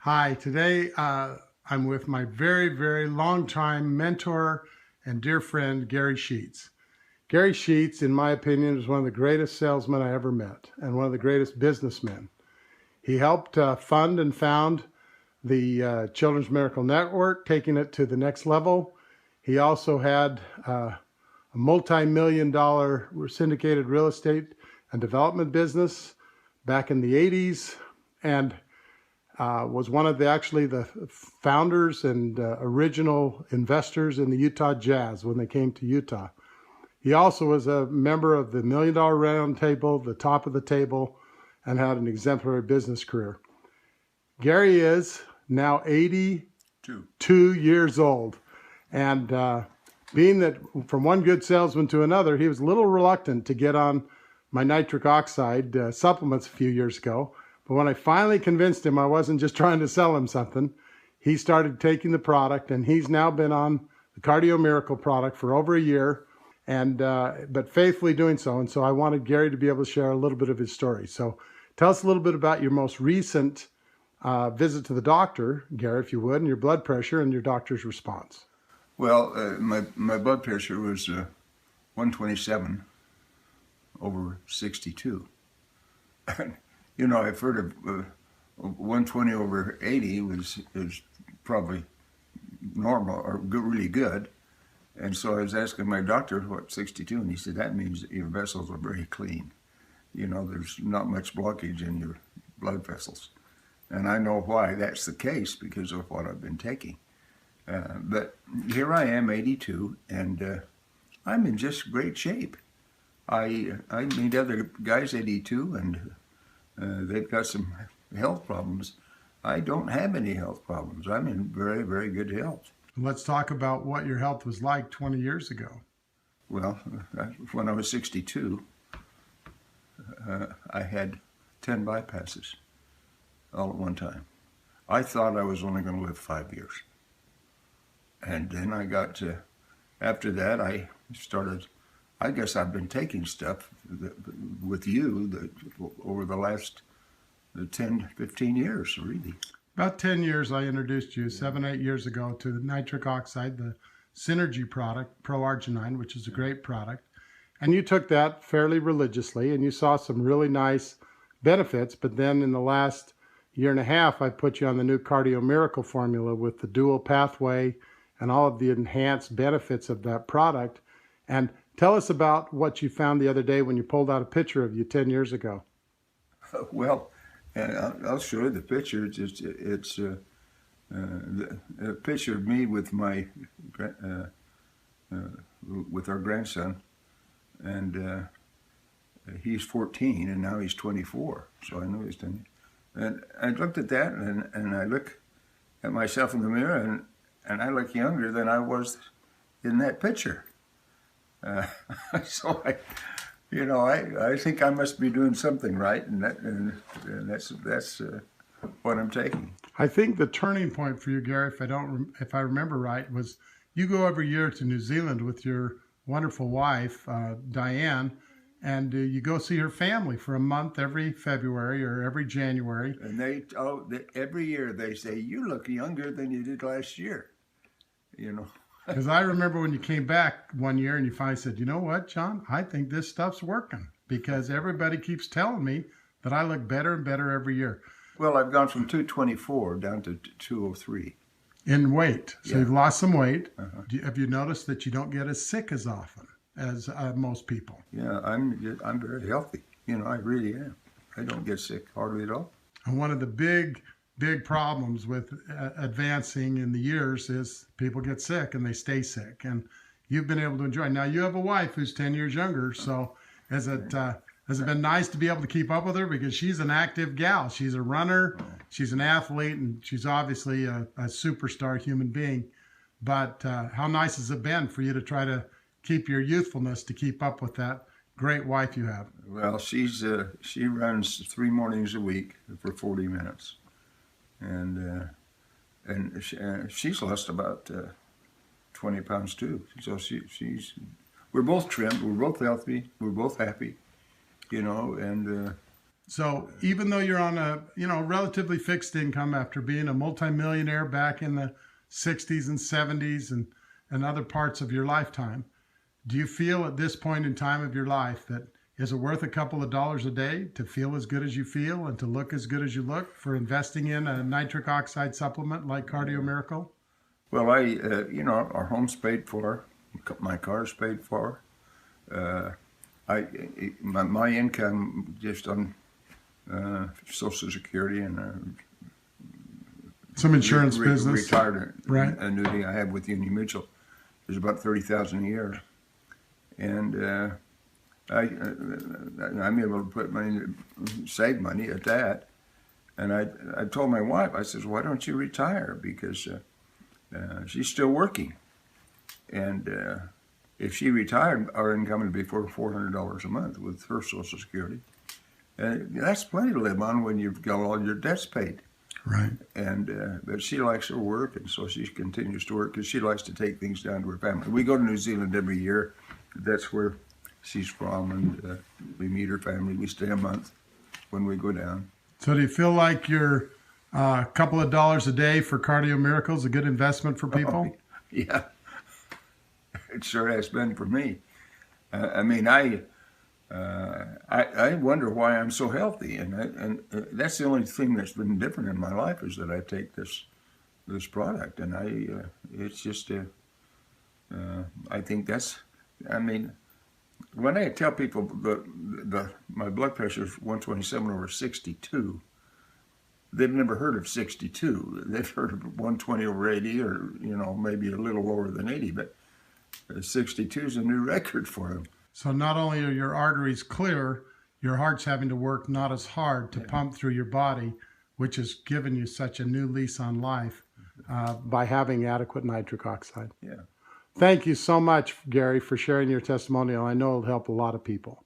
Hi, today I'm with my very, very long-time mentor and dear friend, Gary Sheets. Gary Sheets, in my opinion, is one of the greatest salesmen I ever met and one of the greatest businessmen. He helped fund and found the Children's Miracle Network, taking it to the next level. He also had a multi-million-dollar syndicated real estate and development business back in the 80s, and was one of the founders and original investors in the Utah Jazz when they came to Utah. He also was a member of the $1 Million Round Table, the top of the table, and had an exemplary business career. Gary is now 82 years old, and being that from one good salesman to another, he was a little reluctant to get on my nitric oxide supplements a few years ago. But when I finally convinced him I wasn't just trying to sell him something, he started taking the product, and he's now been on the Cardio Miracle product for over a year, and but faithfully doing so. And so I wanted Gary to be able to share a little bit of his story. So tell us a little bit about your most recent visit to the doctor, Gary, if you would, and your blood pressure and your doctor's response. Well, my blood pressure was 127 over 62. You know, I've heard of 120 over 80 is probably normal or really good. And so I was asking my doctor what 62, and he said, that means that your vessels are very clean. You know, there's not much blockage in your blood vessels. And I know why that's the case because of what I've been taking. But here I am, 82, and I'm in just great shape. I meet other guys 82, and they've got some health problems. I don't have any health problems. I'm in very, very good health. Let's talk about what your health was like 20 years ago. Well, when I was 62, I had 10 bypasses all at one time. I thought I was only going to live 5 years. And then I got to, after that, I started, I guess I've been taking stuff with you over the last 10, 15 years, really. About 10 years, I introduced you 7, 8 years ago to the nitric oxide, the Synergy product, Pro-Arginine, which is a great product. And you took that fairly religiously, and you saw some really nice benefits. But then in the last year and a half, I put you on the new Cardio Miracle formula with the dual pathway and all of the enhanced benefits of that product. And tell us about what you found the other day when you pulled out a picture of you 10 years ago. Well, I'll show you the picture. It's a picture of me with my with our grandson, and he's 14 and now he's 24. So I know he's 10. And I looked at that, and I look at myself in the mirror, and I look younger than I was in that picture. So I think I must be doing something right, and that's what I'm taking. I think the turning point for you, Gary, if I remember right, was you go every year to New Zealand with your wonderful wife, Diane, and you go see her family for a month every February or every January. And every year they say, you look younger than you did last year, you know. Because I remember when you came back one year and you finally said, you know what, John, I think this stuff's working because everybody keeps telling me that I look better and better every year. Well, I've gone from 224 down to 203. In weight. So you've lost some weight. Uh-huh. Have you noticed that you don't get as sick as often as most people? Yeah, I'm very healthy. You know, I really am. I don't get sick hardly at all. And one of the big problems with advancing in the years is people get sick and they stay sick. And you've been able to enjoy. Now you have a wife who's 10 years younger. So has it been nice to be able to keep up with her? Because she's an active gal. She's a runner. She's an athlete, and she's obviously a superstar human being. But how nice has it been for you to try to keep your youthfulness to keep up with that great wife you have? Well, she runs 3 mornings a week for 40 minutes. And she's lost about 20 pounds too. So we're both trimmed, we're both healthy, we're both happy, you know. And So even though you're on a, relatively fixed income after being a multimillionaire back in the 60s and 70s and other parts of your lifetime, do you feel at this point in time of your life that is it worth a couple of dollars a day to feel as good as you feel and to look as good as you look for investing in a nitric oxide supplement like Cardio Miracle? Well, our home's paid for, my car's paid for. My income just on Social Security and some insurance business, retired right? Annuity I have with Union Mutual is about $30,000 a year, and I'm able to save money at that. And I told my wife, I says, why don't you retire? Because she's still working, and if she retired, our income would be $400 a month with her Social Security. And that's plenty to live on when you've got all your debts paid. Right. And but she likes her work, and so she continues to work because she likes to take things down to her family. We go to New Zealand every year. That's where she's from, and we meet her family. We stay a month when we go down. So do you feel like your couple of dollars a day for Cardio Miracle is a good investment for people? Oh, yeah, it sure has been for me. I wonder why I'm so healthy, and that's the only thing that's been different in my life is that I take this product, and it's just I think that's, when I tell people my blood pressure is 127/62, they've never heard of 62. They've heard of 120/80, or maybe a little lower than 80, but 62 is a new record for them. So not only are your arteries clear, your heart's having to work not as hard to pump through your body, which has given you such a new lease on life by having adequate nitric oxide. Yeah. Thank you so much, Gary, for sharing your testimonial. I know it'll help a lot of people.